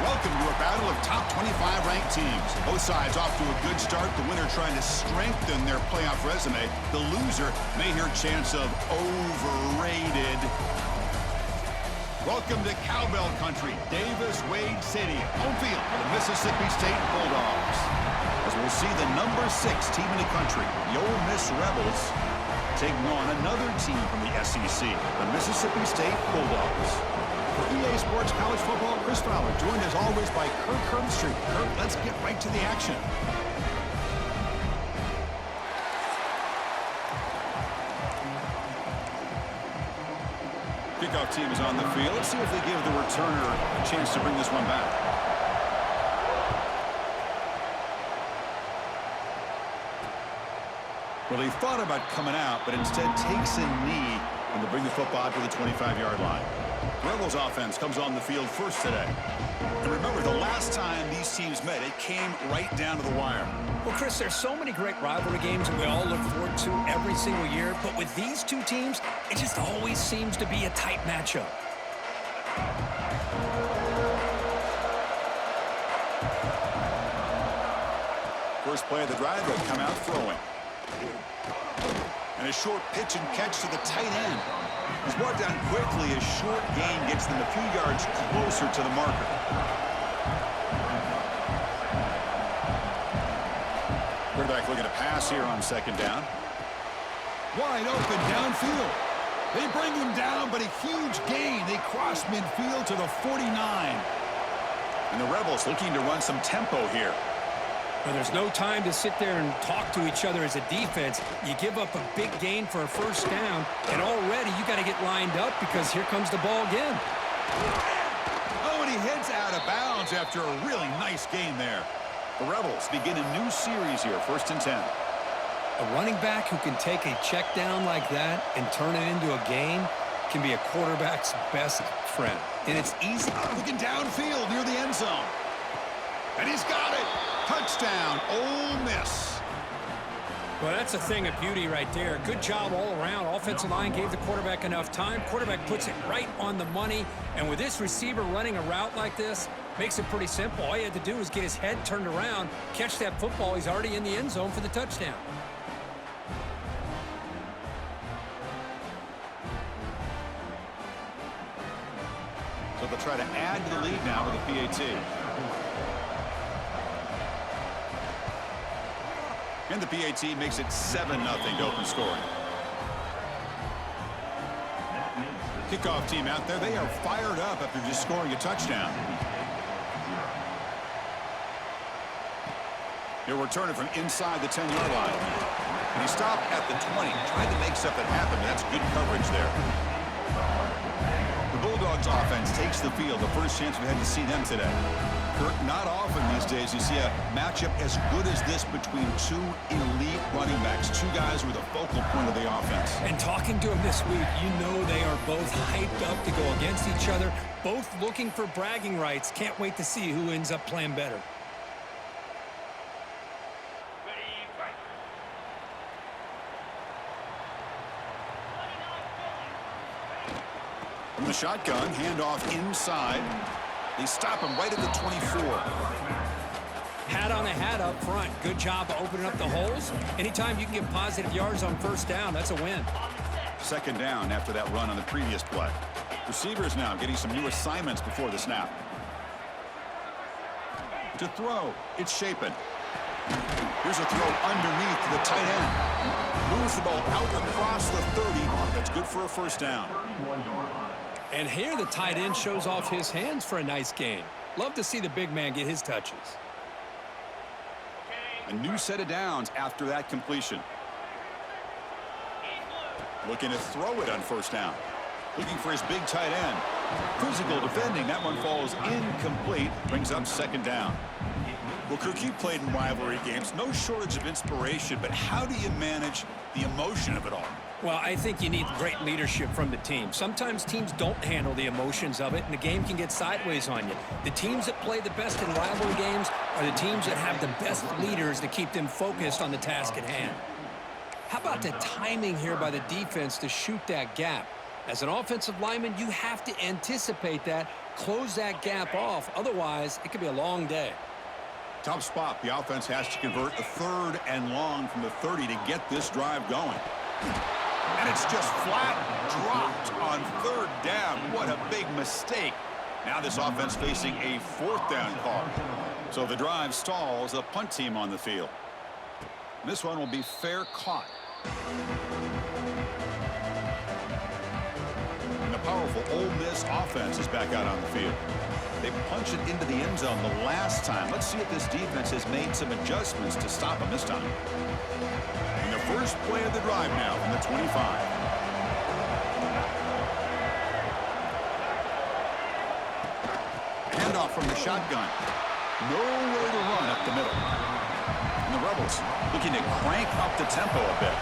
Welcome to a battle of top 25 ranked teams. Both sides off to a good start. The winner trying to strengthen their playoff resume. The loser may hear chants of overrated. Welcome to Cowbell Country, Davis-Wade Stadium, home field for the Mississippi State Bulldogs. As we'll see the number 6 team in the country, the Ole Miss Rebels, taking on another team from the SEC, the Mississippi State Bulldogs. For EA Sports College Football, Chris Fowler, joined as always by Kirk Herbstreit. Kirk, let's get right to the action. Kickoff team is on the field. Let's see if they give the returner a chance to bring this one back. Well, he thought about coming out, but instead takes a knee when they bring the football to the 25-yard line. Rebels offense comes on the field first today. And remember, the last time these teams met, it came right down to the wire. Well, Chris, there's so many great rivalry games that we all look forward to every single year. But with these two teams, it just always seems to be a tight matchup. First play of the drive, they'll come out throwing. And a short pitch and catch to the tight end. He's brought down quickly. A short gain gets them a few yards closer to the marker. Quarterback looking to pass here on second down. Wide open downfield. They bring him down, but a huge gain. They cross midfield to the 49. And the Rebels looking to run some tempo here. Well, there's no time to sit there and talk to each other as a defense. You give up a big gain for a first down, and already you got to get lined up because here comes the ball again. Oh, and he heads out of bounds after a really nice gain there. The Rebels begin a new series here, 1st and 10. A running back who can take a check down like that and turn it into a gain can be a quarterback's best friend. And it's easy. Looking downfield near the end zone. And he's got it. Touchdown, Ole Miss. Well, that's a thing of beauty right there. Good job all around. Offensive line gave the quarterback enough time. Quarterback puts it right on the money. And with this receiver running a route like this, makes it pretty simple. All he had to do was get his head turned around, catch that football. He's already in the end zone for the touchdown. So they'll try to add to the lead now with a PAT. And the PAT makes it 7-0 to open scoring. Kickoff team out there. They are fired up after just scoring a touchdown. He'll return it from inside the 10-yard line. And he stopped at the 20. Tried to make something happen, but that's good coverage there. The Bulldogs offense takes the field. The first chance we had to see them today. Kirk, not often these days you see a matchup as good as this between two elite running backs, two guys who are the focal point of the offense. And talking to them this week, you know they are both hyped up to go against each other, both looking for bragging rights. Can't wait to see who ends up playing better. From the shotgun, handoff inside. They stop him right at the 24. Hat on a hat up front. Good job of opening up the holes. Anytime you can get positive yards on first down, that's a win. Second down after that run on the previous play. Receivers now getting some new assignments before the snap. To throw, it's Shapen. Here's a throw underneath to the tight end. Moves the ball out across the 30. That's good for a first down. And here the tight end shows off his hands for a nice gain. Love to see the big man get his touches. A new set of downs after that completion. Looking to throw it on first down. Looking for his big tight end. Physical defending. That one falls incomplete. Brings up second down. Well, Kirk, you played in rivalry games. No shortage of inspiration, but how do you manage the emotion of it all? Well, I think you need great leadership from the team. Sometimes teams don't handle the emotions of it, and the game can get sideways on you. The teams that play the best in rivalry games are the teams that have the best leaders to keep them focused on the task at hand. How about the timing here by the defense to shoot that gap? As an offensive lineman, you have to anticipate that, close that gap off. Otherwise, it could be a long day. Tough spot. The offense has to convert a 3rd and long from the 30 to get this drive going. And it's just flat dropped on 3rd down. What a big mistake. Now this offense facing a 4th down call. So the drive stalls, a punt team on the field. This one will be fair caught. And the powerful Ole Miss offense is back out on the field. They punched it into the end zone the last time. Let's see if this defense has made some adjustments to stop them this time. And the first play of the drive now from the 25. Handoff from the shotgun. Nowhere to run up the middle. And the Rebels looking to crank up the tempo a bit.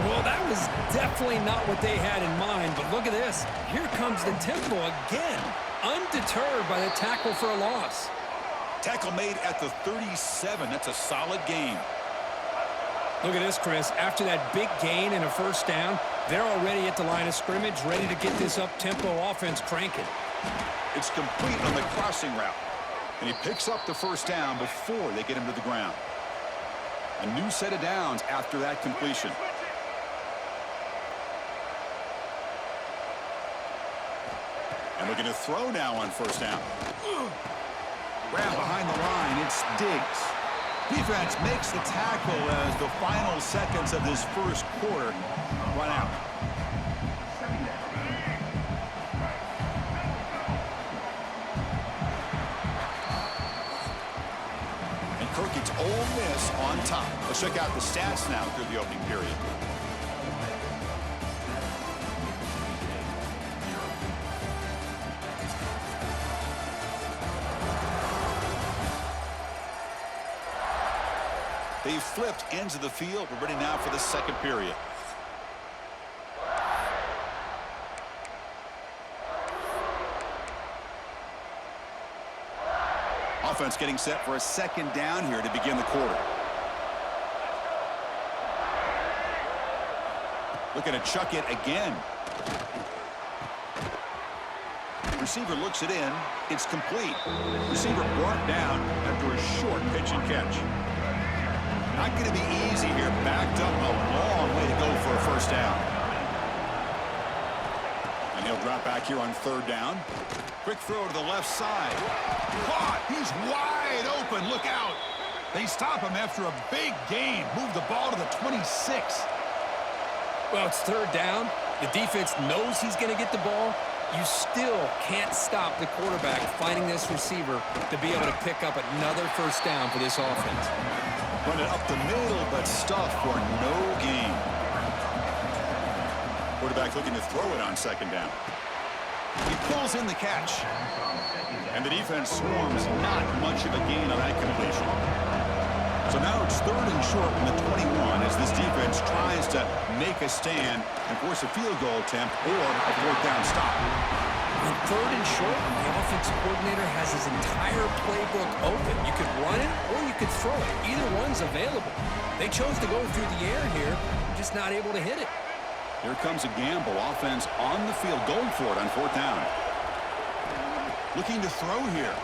Well, that was definitely not what they had in mind, but look at this. Here comes the tempo again, undeterred by the tackle for a loss. Tackle made at the 37. That's a solid gain. Look at this, Chris. After that big gain and a 1st down, they're already at the line of scrimmage, ready to get this up-tempo offense cranking. It's complete on the crossing route. And he picks up the 1st down before they get him to the ground. A new set of downs after that completion. And looking to throw now on 1st down. Grab behind the line. It's Diggs. Defense makes the tackle as the final seconds of this 1st quarter run out. It's Ole Miss on top. Let's check out the stats now through the opening period. They've flipped ends of the field. We're ready now for the 2nd period. Offense getting set for a 2nd down here to begin the quarter. Looking to chuck it again. Receiver looks it in. It's complete. Receiver brought down after a short pitch and catch. Not going to be easy here. Backed up a long way to go for a 1st down. And he'll drop back here on 3rd down. Quick throw to the left side. Caught. He's wide open. Look out. They stop him after a big gain. Move the ball to the 26. Well, it's 3rd down. The defense knows he's going to get the ball. You still can't stop the quarterback finding this receiver to be able to pick up another 1st down for this offense. Run it up the middle, but stuffed for no gain. Quarterback looking to throw it on 2nd down. He pulls in the catch. And the defense swarms not much of a gain on that completion. So now it's 3rd and short from the 21 as this defense tries to make a stand and force a field goal attempt or a 4th down stop. On 3rd and short, the offensive coordinator has his entire playbook open. You could run it or you could throw it. Either one's available. They chose to go through the air here, just not able to hit it. Here comes a gamble. Offense on the field, going for it on 4th down. Looking to throw here.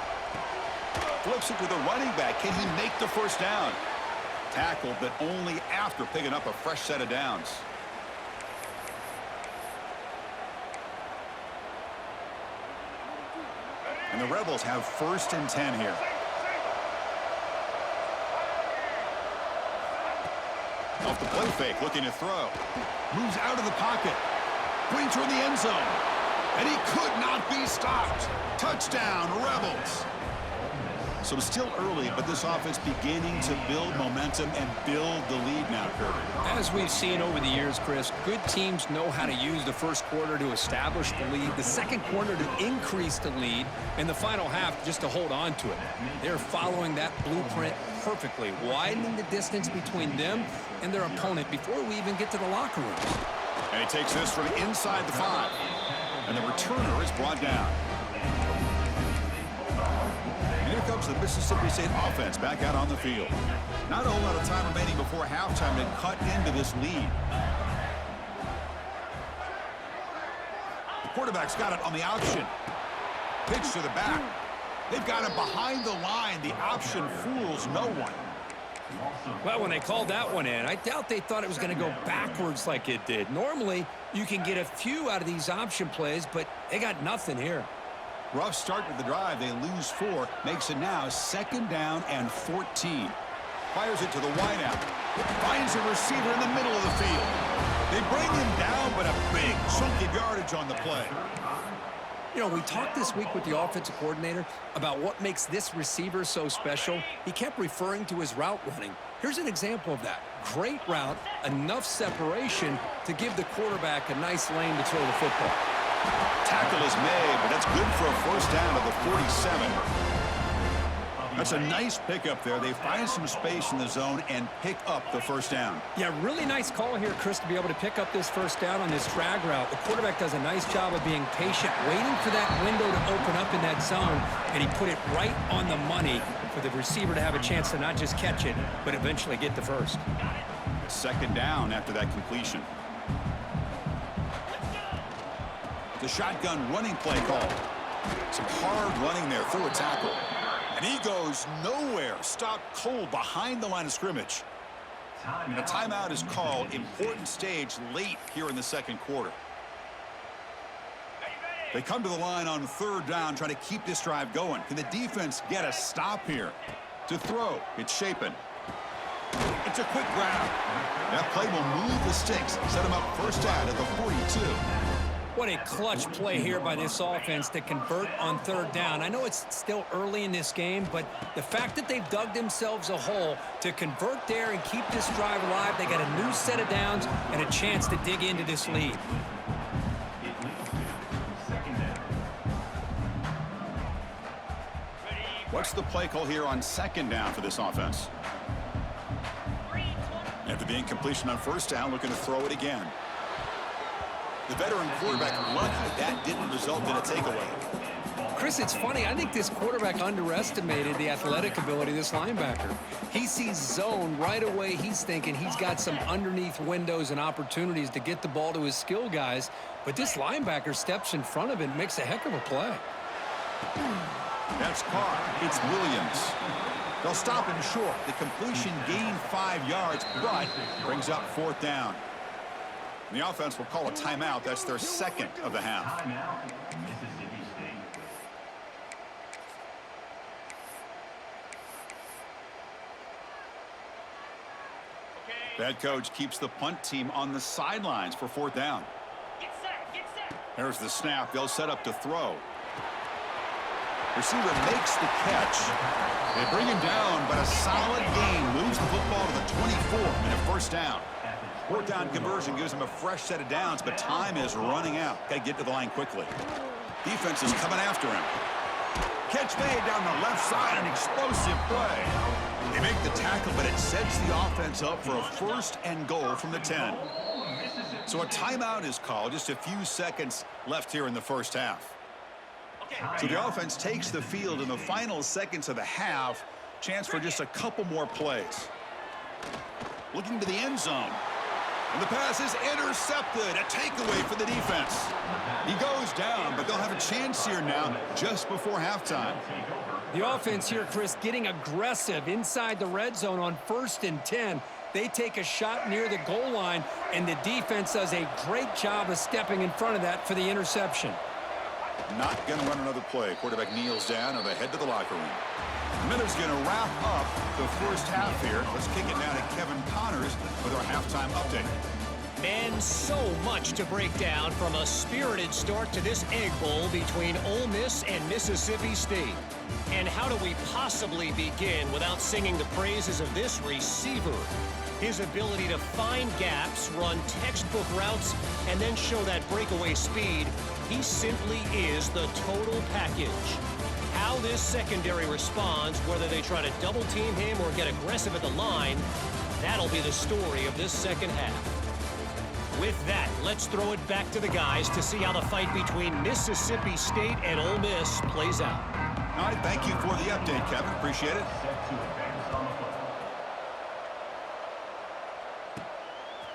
Flips it to the running back. Can he make the 1st down? Tackled, but only after picking up a fresh set of downs. And the Rebels have 1st and 10 here. Off the play fake, looking to throw. Moves out of the pocket. Putting toward the end zone. And he could not be stopped. Touchdown, Rebels. So still early, but this offense beginning to build momentum and build the lead now, Kirby. As we've seen over the years, Chris, good teams know how to use the 1st quarter to establish the lead, the 2nd quarter to increase the lead, and the final half just to hold on to it. They're following that blueprint perfectly, widening the distance between them and their opponent before we even get to the locker rooms. And he takes this from inside the 5. And the returner is brought down. And here comes the Mississippi State offense back out on the field. Not a whole lot of time remaining before halftime to cut into this lead. Quarterback's got it on the option. Pitch to the back. They've got him behind the line. The option fools no one. Well, when they called that one in, I doubt they thought it was going to go backwards like it did. Normally, you can get a few out of these option plays, but they got nothing here. Rough start to the drive. They lose 4. Makes it now 2nd down and 14. Fires it to the wideout. Finds a receiver in the middle of the field. They bring him down, but a big chunk of yardage on the play. You know, we talked this week with the offensive coordinator about what makes this receiver so special. He kept referring to his route running. Here's an example of that. Great route, enough separation to give the quarterback a nice lane to throw the football. Tackle is made, but that's good for a first down to the 47. That's a nice pickup there. They find some space in the zone and pick up the first down. Yeah, really nice call here, Chris, to be able to pick up this first down on this drag route. The quarterback does a nice job of being patient, waiting for that window to open up in that zone, and he put it right on the money for the receiver to have a chance to not just catch it, but eventually get the first. 2nd down after that completion. The shotgun running play call. Some hard running there through a tackle. And he goes nowhere. Stopped cold behind the line of scrimmage. And a timeout is called. Important stage late here in the 2nd quarter. They come to the line on 3rd down, trying to keep this drive going. Can the defense get a stop here? To throw, it's Shapen. It's a quick grab. That play will move the sticks, set him up first down at the 42. What a clutch play here by this offense to convert on 3rd down. I know it's still early in this game, but the fact that they've dug themselves a hole to convert there and keep this drive alive, they got a new set of downs and a chance to dig into this lead. What's the play call here on 2nd down for this offense? After the incompletion on 1st down, looking to throw it again. The veteran quarterback lucky that didn't result in a takeaway. Chris, it's funny. I think this quarterback underestimated the athletic ability of this linebacker. He sees zone right away. He's thinking he's got some underneath windows and opportunities to get the ball to his skill guys. But this linebacker steps in front of it and makes a heck of a play. That's Carr. It's Williams. They'll stop him short. The completion gained 5 yards, but brings up 4th down. The offense will call a timeout. That's their 2nd of the half. The head coach keeps the punt team on the sidelines for 4th down. There's the snap. They'll set up to throw. Receiver makes the catch. They bring him down, but a solid gain moves the football to the 24 and a first down. 4th down conversion gives them a fresh set of downs, but time is running out. Got to get to the line quickly. Defense is coming after him. Catch made down the left side, an explosive play. They make the tackle, but it sets the offense up for a 1st and goal from the 10. So a timeout is called. Just a few seconds left here in the first half. So the offense takes the field in the final seconds of the half. Chance for just a couple more plays. Looking to the end zone. And the pass is intercepted. A takeaway for the defense. He goes down, but they'll have a chance here now just before halftime. The offense here, Chris, getting aggressive inside the red zone on 1st and 10. They take a shot near the goal line, and the defense does a great job of stepping in front of that for the interception. Not going to run another play. Quarterback kneels down, and they head to the locker room. The Miller's going to wrap up the first half here. Let's kick it now to Kevin Connors with our halftime update. And so much to break down from a spirited start to this Egg Bowl between Ole Miss and Mississippi State. And how do we possibly begin without singing the praises of this receiver? His ability to find gaps, run textbook routes, and then show that breakaway speed. He simply is the total package. How this secondary responds, whether they try to double team him or get aggressive at the line, that'll be the story of this second half. With that, let's throw it back to the guys to see how the fight between Mississippi State and Ole Miss plays out. All right, thank you for the update, Kevin. Appreciate it.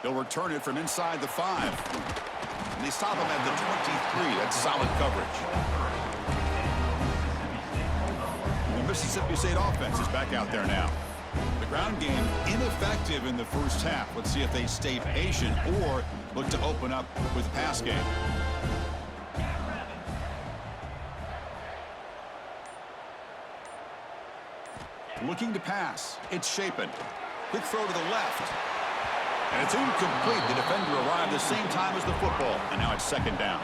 They'll return it from inside the 5. And they stop him at the 23. That's solid coverage. The Mississippi State offense is back out there now. The ground game ineffective in the first half. Let's see if they stay patient or look to open up with the pass game. Looking to pass. It's Shapen. Quick throw to the left. And it's incomplete. The defender arrived the same time as the football. And now it's second down.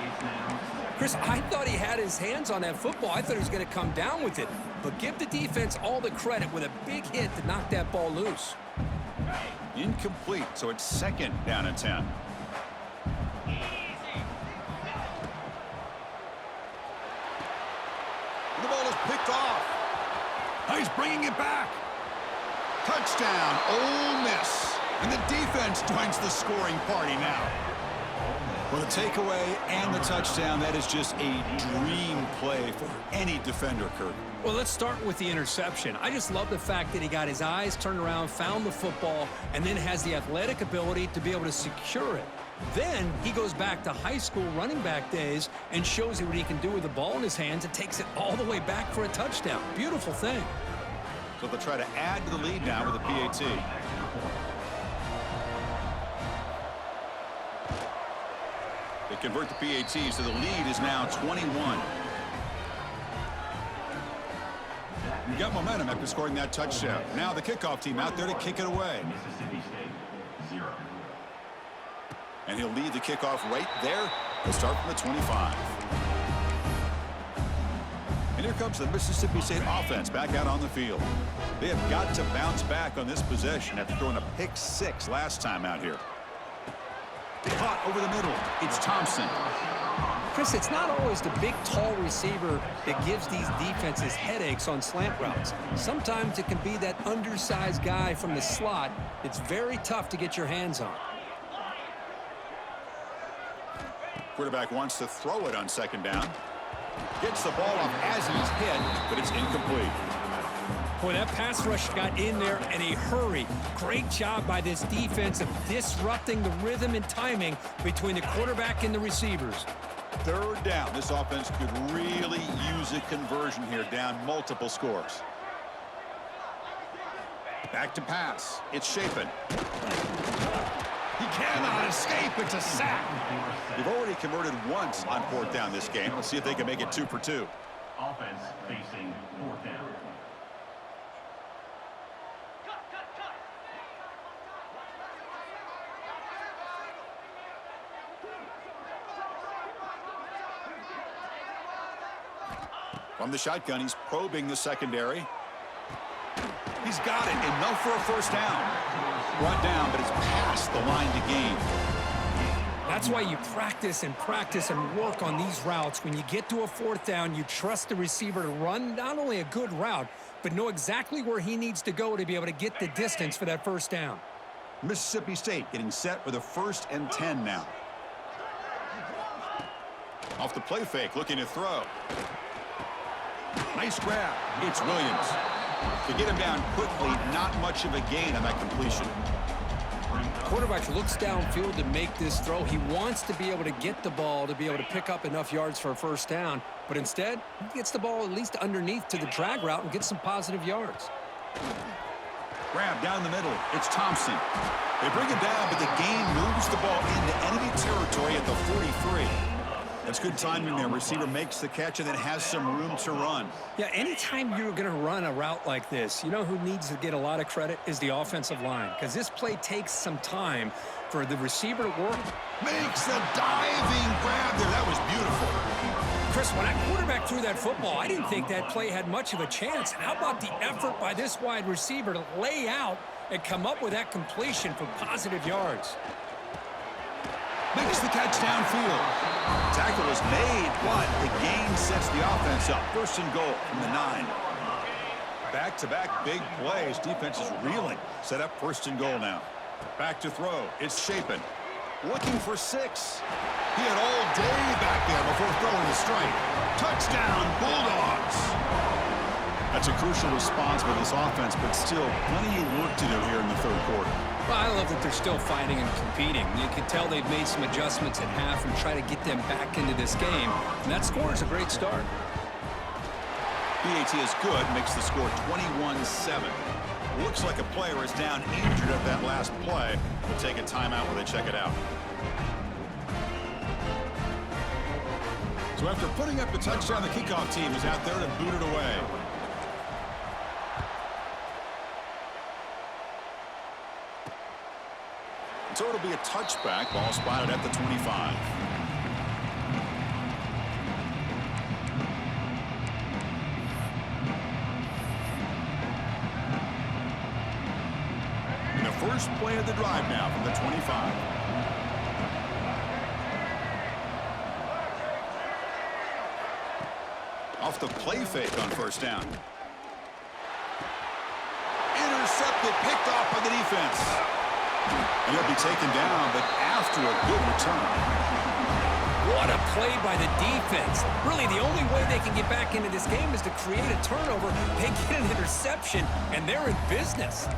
Chris, I thought he had his hands on that football. I thought he was going to come down with it. But give the defense all the credit with a big hit to knock that ball loose. Incomplete, so it's second down and 10. The ball is picked off. He's bringing it back. Touchdown, Ole Miss. And the defense joins the scoring party now. Well, the takeaway and the touchdown, that is just a dream play for any defender, Kirk. Well, let's start with the interception. I just love the fact that he got his eyes turned around, found the football, and then has the athletic ability to be able to secure it. Then he goes back to high school running back days and shows you what he can do with the ball in his hands and takes it all the way back for a touchdown. Beautiful thing. So they'll try to add to the lead now with a PAT. They convert the PAT, so the lead is now 21. You got momentum after scoring that touchdown. Now the kickoff team out there to kick it away. And he'll lead the kickoff right there. They'll start from the 25. And here comes the Mississippi State offense back out on the field. They have got to bounce back on this possession after throwing a pick 6 last time out here. Caught over the middle. It's Thompson. Chris, it's not always the big, tall receiver that gives these defenses headaches on slant routes. Sometimes it can be that undersized guy from the slot. It's very tough to get your hands on. Quarterback wants to throw it on second down. Gets the ball off as he's hit, but it's incomplete. Boy, that pass rush got in there in a hurry. Great job by this defense of disrupting the rhythm and timing between the quarterback and the receivers. Third down. This offense could really use a conversion here, down multiple scores. Back to pass. It's Shapen. He cannot escape. It's a sack. They've already converted once on fourth down this game. Let's see if they can make it 2 for 2. Offense facing fourth down. From the shotgun, he's probing the secondary. He's got it. Enough for a first down. Brought down, but it's past the line to gain. That's why you practice and work on these routes. When you get to a fourth down, you trust the receiver to run not only a good route, but know exactly where he needs to go to be able to get the distance for that first down. Mississippi State getting set for the 1st and 10 now. Off the play fake, looking to throw. Nice grab. It's Williams. To get him down quickly, not much of a gain on that completion. Quarterback looks downfield to make this throw. He wants to be able to get the ball to be able to pick up enough yards for a first down, but instead, he gets the ball at least underneath to the drag route and gets some positive yards. Grab down the middle. It's Thompson. They bring him down, but the gain moves the ball into enemy territory at the 43. That's good timing there. Receiver makes the catch and then has some room to run. Yeah, anytime you're going to run a route like this, you know who needs to get a lot of credit is the offensive line, because this play takes some time for the receiver to work. Makes the diving grab there. That was beautiful. Chris, when that quarterback threw that football, I didn't think that play had much of a chance. How about the effort by this wide receiver to lay out and come up with that completion for positive yards? Makes the catch downfield. Tackle is made, but the gain sets the offense up. 1st and goal from the 9. Back-to-back big plays. Defense is reeling. Set up 1st and goal now. Back to throw. It's Shapen. Looking for 6. He had all day back there before throwing the strike. Touchdown, Bulldogs. That's a crucial response for this offense, but still plenty of work to do here in the 3rd quarter. Well, I love that they're still fighting and competing. You can tell they've made some adjustments at half and try to get them back into this game. And that score is a great start. PAT is good, makes the score 21-7. Looks like a player is down injured at that last play. We'll take a timeout while they check it out. So after putting up the touchdown, the kickoff team is out there to boot it away. So it'll be a touchback. Ball spotted at the 25. And the first play of the drive now from the 25. Off the play fake on first down. Intercepted, picked off by the defense. And he'll be taken down, but after a good return. What a play by the defense. Really, the only way they can get back into this game is to create a turnover. They get an interception, and they're in business.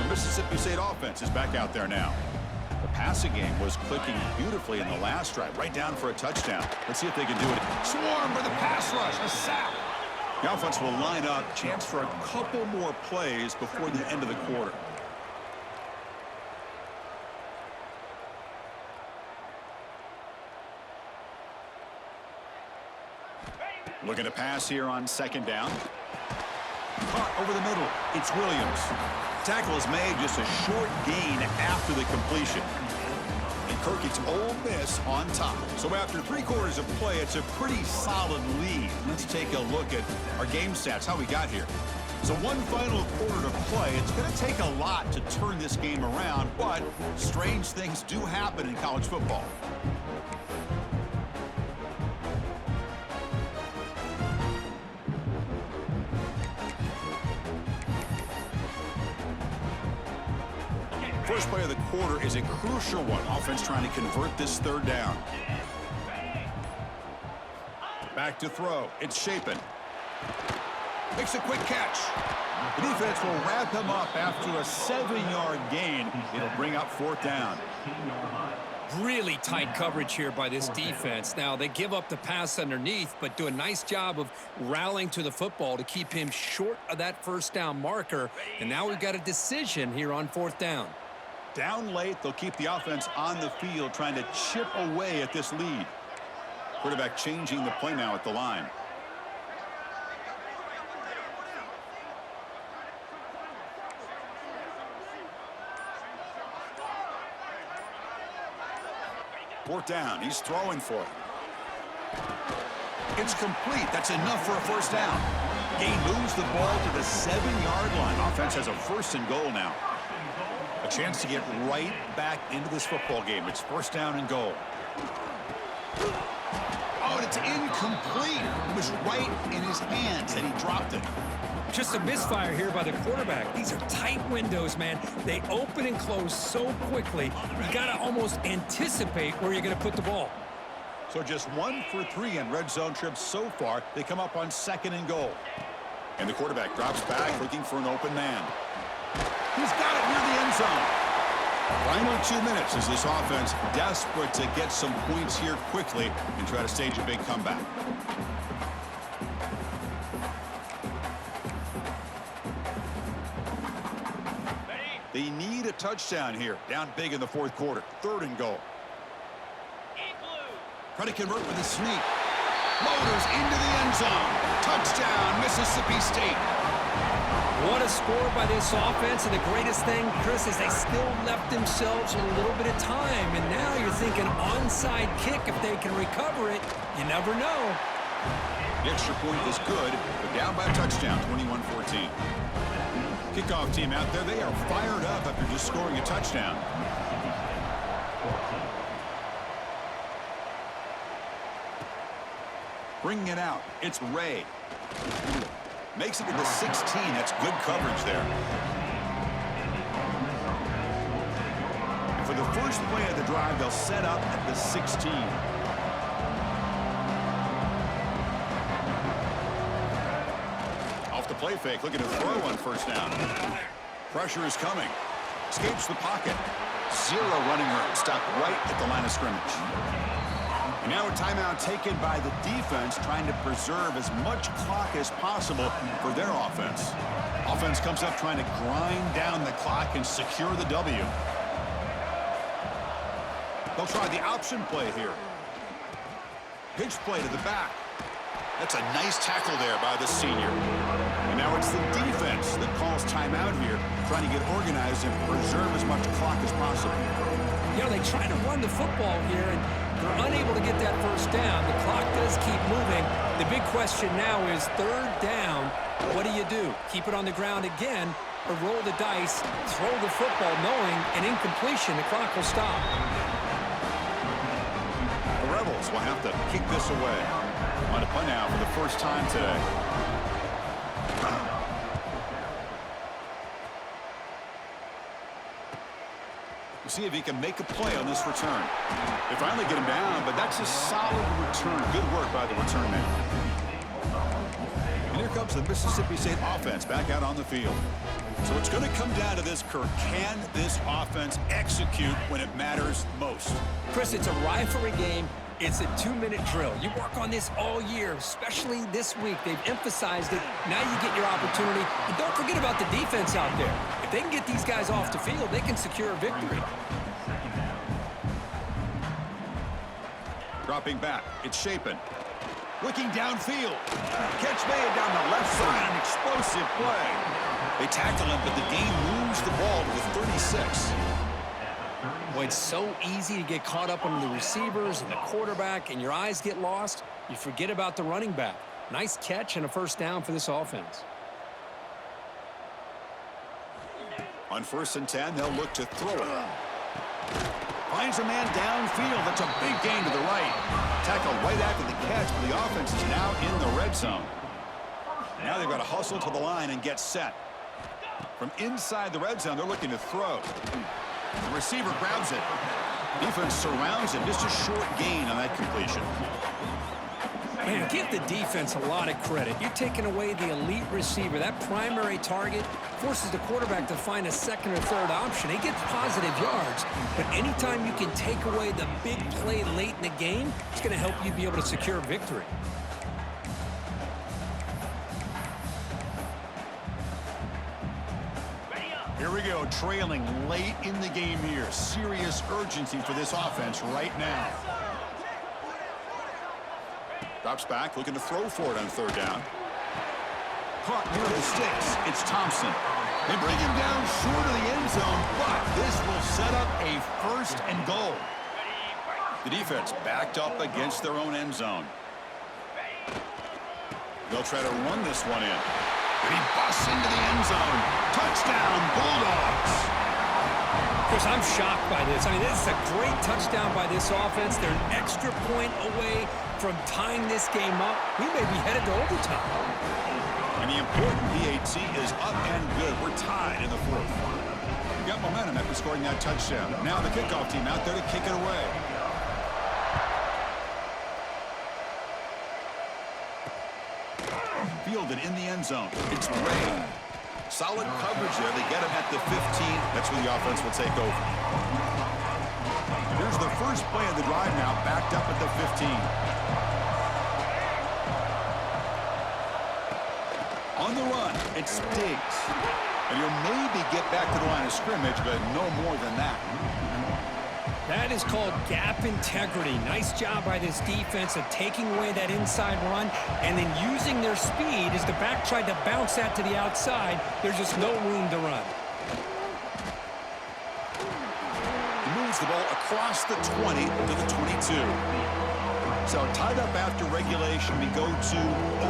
The Mississippi State offense is back out there now. The passing game was clicking beautifully in the last drive, right down for a touchdown. Let's see if they can do it. Swarm for the pass rush, a sack. The offense will line up, chance for a couple more plays before the end of the quarter. Looking to pass here on second down. Caught over the middle. It's Williams. Tackle is made, just a short gain after the completion. And Kirky's Ole Miss on top. So after 3 quarters of play, it's a pretty solid lead. Let's take a look at our game stats, how we got here. So one final quarter to play. It's going to take a lot to turn this game around, but strange things do happen in college football. First play of the quarter is a crucial one. Offense trying to convert this third down. Back to throw. It's Shapen. Makes a quick catch. The defense will wrap him up after a 7-yard gain. It'll bring up fourth down. Really tight coverage here by this defense. Now, they give up the pass underneath, but do a nice job of rallying to the football to keep him short of that first down marker. And now we've got a decision here on fourth down. Down late, they'll keep the offense on the field trying to chip away at this lead. Quarterback changing the play now at the line. Fourth down. He's throwing for it. It's complete. That's enough for a first down. Gain moves the ball to the 7-yard line. Offense has a first and goal now. A chance to get right back into this football game. It's first down and goal. Oh, and it's incomplete. It was right in his hands, and he dropped it. Just a misfire here by the quarterback. These are tight windows, man. They open and close so quickly. You got to almost anticipate where you're going to put the ball. So just 1 for 3 on red zone trips so far. They come up on second and goal. And the quarterback drops back looking for an open man. He's got it near the end zone. Final 2 minutes as this offense desperate to get some points here quickly and try to stage a big comeback. They need a touchdown here. Down big in the fourth quarter. Third and goal. Try to convert with a sneak. Motors into the end zone. Touchdown, Mississippi State. What a score by this offense, and the greatest thing, Chris, is they still left themselves a little bit of time, and now you're thinking onside kick if they can recover it. You never know. The extra point is good, but down by a touchdown, 21-14. Kickoff team out there, they are fired up after just scoring a touchdown. Bringing it out, it's Ray. Makes it to the 16. That's good coverage there. And for the first play of the drive, they'll set up at the 16. Off the play fake, looking to throw on first down. Pressure is coming. Escapes the pocket. Zero running room. Stopped right at the line of scrimmage. And now a timeout taken by the defense, trying to preserve as much clock as possible for their offense. Offense comes up trying to grind down the clock and secure the W. They'll try the option play here. Pitch play to the back. That's a nice tackle there by the senior. And now it's the defense that calls timeout here, trying to get organized and preserve as much clock as possible. You know, they try to run the football here, and they're unable to get that first down. The clock does keep moving. The big question now is third down. What do you do? Keep it on the ground again, or roll the dice, throw the football, knowing an incompletion, the clock will stop. The Rebels will have to kick this away. On a punt now for the first time today. We'll see if he can make a play on this return. They finally get him down, but that's a solid return. Good work by the return man. And here comes the Mississippi State offense back out on the field. So it's going to come down to this, Kirk. Can this offense execute when it matters most? Chris, it's a rivalry game. It's a 2-minute drill. You work on this all year, especially this week. They've emphasized it. Now you get your opportunity. And don't forget about the defense out there. If they can get these guys off the field, they can secure a victory. Dropping back. It's Shapen. Looking downfield. Catch made down the left side. An explosive play. They tackle him, but the game moves the ball to the 36. Boy, it's so easy to get caught up on the receivers and the quarterback, and your eyes get lost. You forget about the running back. Nice catch and a first down for this offense. On 1st and 10, they'll look to throw it. Finds a man downfield. That's a big gain to the right. Tackle right after the catch, but the offense is now in the red zone. Now they've got to hustle to the line and get set. From inside the red zone, they're looking to throw. The receiver grabs it. Defense surrounds him. Just a short gain on that completion. Man, give the defense a lot of credit. You're taking away the elite receiver. That primary target forces the quarterback to find a second or third option. He gets positive yards, but anytime you can take away the big play late in the game, it's going to help you be able to secure victory. Here we go, trailing late in the game here. Serious urgency for this offense right now. Drops back, looking to throw for it on 3rd down. Caught near the sticks. It's Thompson. They bring him down short of the end zone, but this will set up a 1st and goal. The defense backed up against their own end zone. They'll try to run this one in. And he busts into the end zone. Touchdown, Bulldogs. Chris, I'm shocked by this. I mean, this is a great touchdown by this offense. They're an extra point away from tying this game up. We may be headed to overtime. And the important PAT is up and good. We're tied in the 4th. We got momentum after scoring that touchdown. Now the kickoff team out there to kick it away. Fielded in the end zone. It's Ray. Solid coverage there. They get him at the 15. That's where the offense will take over. Here's the first play of the drive now, backed up at the 15. On the run, it's Diggs. And he'll maybe get back to the line of scrimmage, but no more than that. That is called gap integrity. Nice job by this defense of taking away that inside run and then using their speed as the back tried to bounce that to the outside. There's just no room to run. He moves the ball across the 20 to the 22. So tied up after regulation, we go to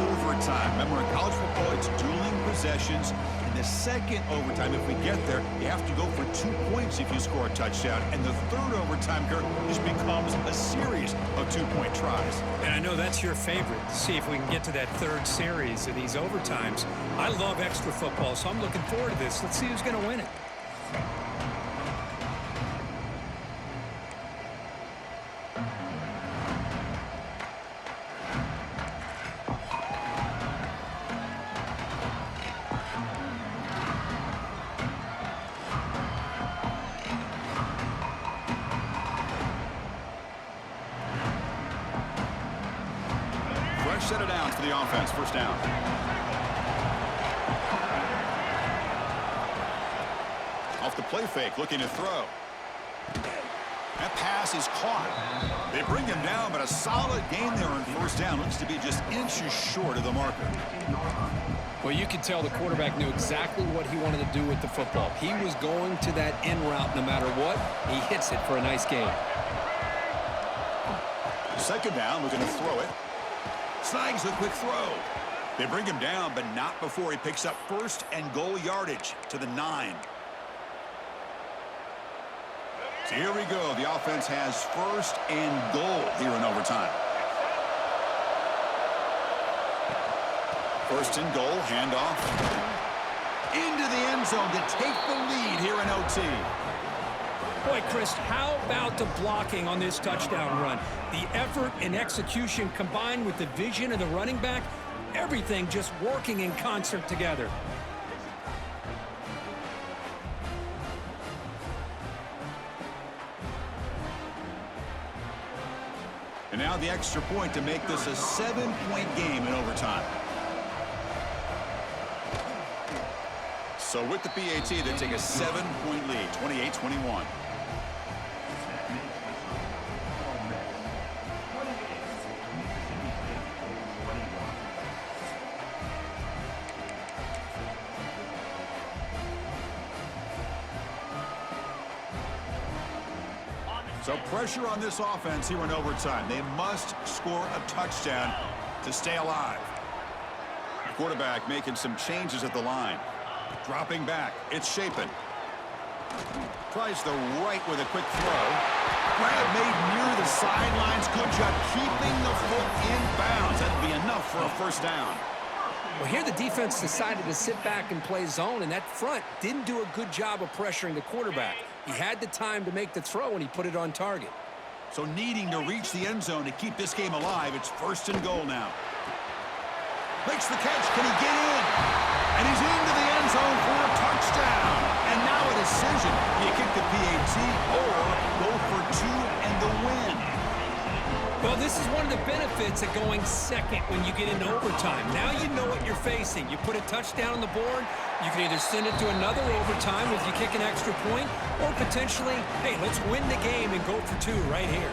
overtime. Remember, in college football, it's dueling possessions. In the second overtime, if we get there, you have to go for 2 points if you score a touchdown. And the third overtime, Kirk, just becomes a series of 2-point tries. And I know that's your favorite, to see if we can get to that third series of these overtimes. I love extra football, so I'm looking forward to this. Let's see who's going to win it. set of downs for the offense. First down. Off the play fake, looking to throw. That pass is caught. They bring him down, but a solid gain there on first down. Looks to be just inches short of the marker. Well, you could tell the quarterback knew exactly what he wanted to do with the football. He was going to that end route no matter what. He hits it for a nice gain. Second down, looking to throw it. Snags a quick throw. They bring him down, but not before he picks up first and goal yardage to the 9. So here we go. The offense has first and goal here in overtime. First and goal, handoff. Into the end zone to take the lead here in OT. Boy, Chris, how about the blocking on this touchdown run? The effort and execution combined with the vision of the running back, everything just working in concert together. And now the extra point to make this a 7-point game in overtime. So with the PAT, they take a 7-point lead, 28-21. So pressure on this offense here in overtime. They must score a touchdown to stay alive. The quarterback making some changes at the line. Dropping back. It's Shapen. Tries the right with a quick throw. Grab made near the sidelines. Good job keeping the foot in bounds. That'd be enough for a first down. Well, here the defense decided to sit back and play zone, and that front didn't do a good job of pressuring the quarterback. He had the time to make the throw, and he put it on target. So needing to reach the end zone to keep this game alive, it's first and goal now. Makes the catch. Can he get in? And he's into the end zone for a touchdown. And now a decision. You kick the PAT or go for two and the win. Well, this is one of the benefits of going second when you get into overtime. Now you know what you're facing. You put a touchdown on the board, you can either send it to another overtime if you kick an extra point, or potentially, hey, let's win the game and go for two right here.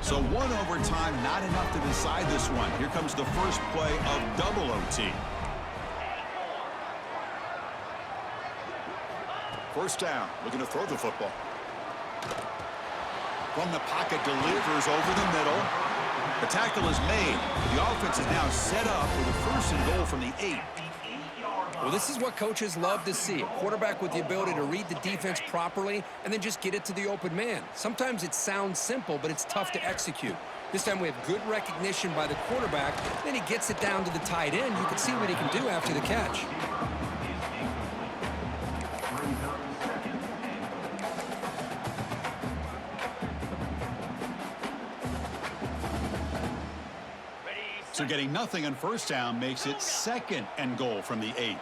So one overtime, not enough to decide this one. Here comes the first play of double OT. First down, looking to throw the football. From the pocket, delivers over the middle. The tackle is made. The offense is now set up with a first and goal from the 8. Well, this is what coaches love to see. A quarterback with the ability to read the defense properly and then just get it to the open man. Sometimes it sounds simple, but it's tough to execute. This time we have good recognition by the quarterback. Then he gets it down to the tight end. You can see what he can do after the catch. So getting nothing on first down makes it second and goal from the 8.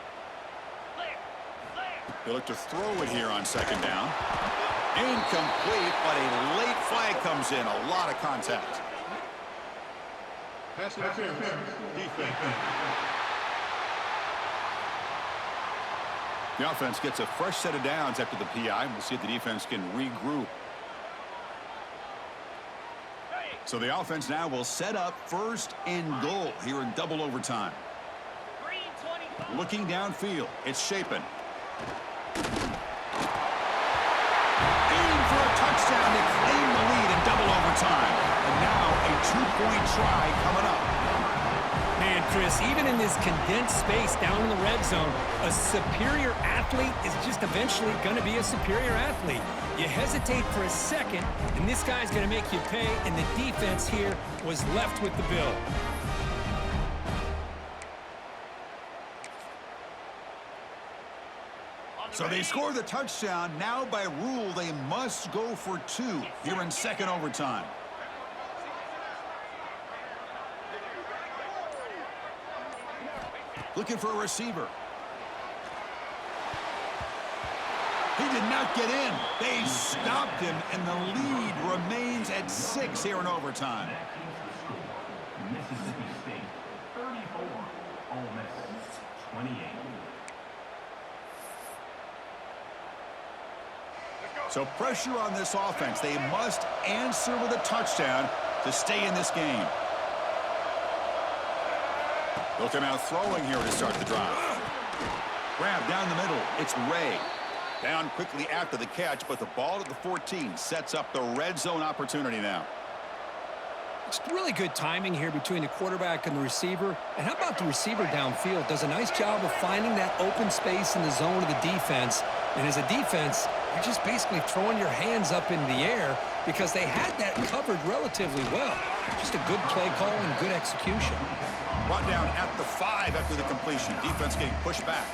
They look to throw it here on second down. Incomplete, but a late flag comes in. A lot of contact. Pass interference. Defense. The offense gets a fresh set of downs after the PI. We'll see if the defense can regroup. So the offense now will set up first and goal here in double overtime. Looking downfield, it's Shapen. Aim for a touchdown to claim the lead in double overtime. And now a 2-point try coming up. Man, Chris, even in this condensed space down in the red zone, a superior athlete is just eventually going to be a superior athlete. You hesitate for a second, and this guy's going to make you pay, and the defense here was left with the bill. So they score the touchdown. Now by rule, they must go for two here in second overtime. Looking for a receiver. He did not get in. They stopped him, and the lead remains at 6 here in overtime. Mississippi State 34, Ole Miss 28. So pressure on this offense. They must answer with a touchdown to stay in this game. They'll come out throwing here to start the drive. Grab down the middle. It's Ray. Down quickly after the catch, but the ball at the 14 sets up the red zone opportunity now. It's really good timing here between the quarterback and the receiver. And how about the receiver downfield? Does a nice job of finding that open space in the zone of the defense. And as a defense, you're just basically throwing your hands up in the air because they had that covered relatively well. Just a good play call and good execution. Brought down at the 5 after the completion. Defense getting pushed back.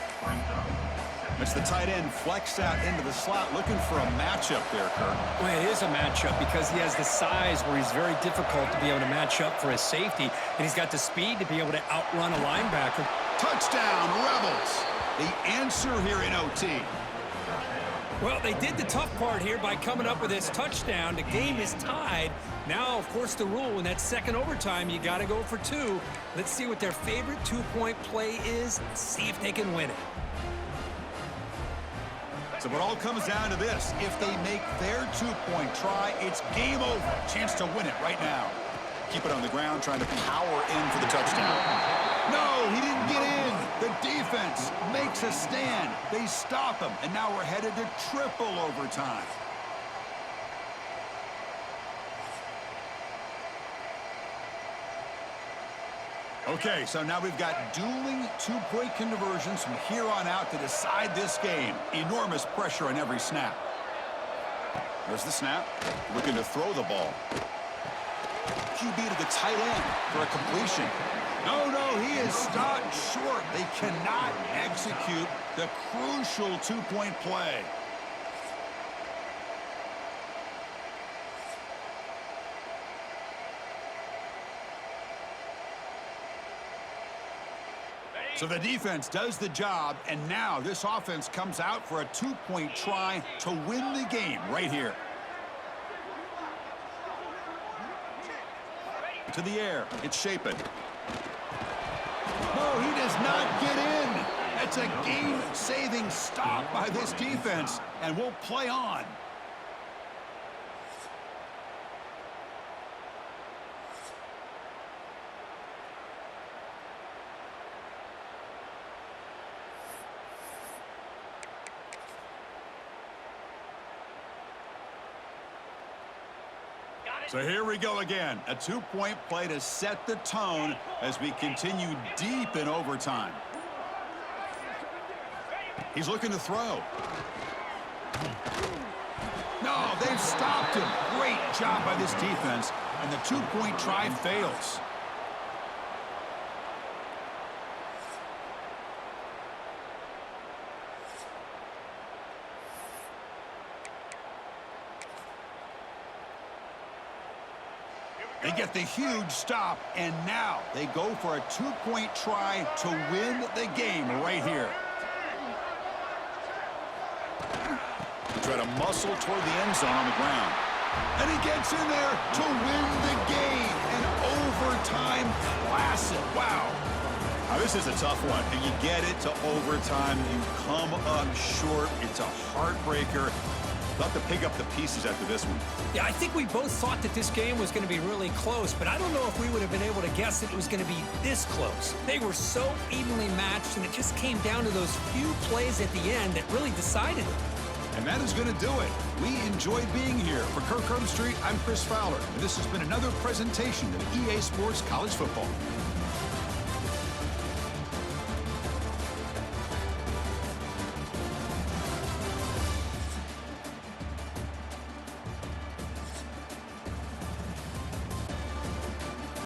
It's the tight end flexed out into the slot, looking for a matchup there, Kirk. Well, it is a matchup because he has the size where he's very difficult to be able to match up for his safety, and he's got the speed to be able to outrun a linebacker. Touchdown, Rebels. The answer here in OT. Well, they did the tough part here by coming up with this touchdown. The game is tied. Now, of course, the rule in that second overtime, you got to go for 2. Let's see what their favorite 2-point play is. See if they can win it. So it all comes down to this. If they make their 2-point try, it's game over. Chance to win it right now. Keep it on the ground, trying to power in for the touchdown. No, he didn't get in. The defense makes a stand. They stop him, and now we're headed to triple overtime. Okay, so now we've got dueling 2-point conversions from here on out to decide this game. Enormous pressure on every snap. There's the snap. Looking to throw the ball. QB to the tight end for a completion. No, he is stopped short. They cannot execute the crucial 2-point play. So the defense does the job, and now this offense comes out for a 2-point try to win the game right here. To the air, it's Shapin. No, he does not get in. That's a game-saving stop by this defense, and we'll play on. So here we go again. A 2-point play to set the tone as we continue deep in overtime. He's looking to throw. No, they've stopped him. Great job by this defense, and the 2-point try fails. They get the huge stop, and now they go for a 2-point try to win the game right here. Try to muscle toward the end zone on the ground. And he gets in there to win the game. An overtime classic. Wow. Now, this is a tough one. And you get it to overtime. You come up short. It's a heartbreaker. They'll have to pick up the pieces after this one. Yeah, I think we both thought that this game was going to be really close, but I don't know if we would have been able to guess that it was going to be this close. They were so evenly matched, and it just came down to those few plays at the end that really decided it. And that is going to do it. We enjoyed being here. For Kirk Street, I'm Chris Fowler, and this has been another presentation of EA Sports College Football.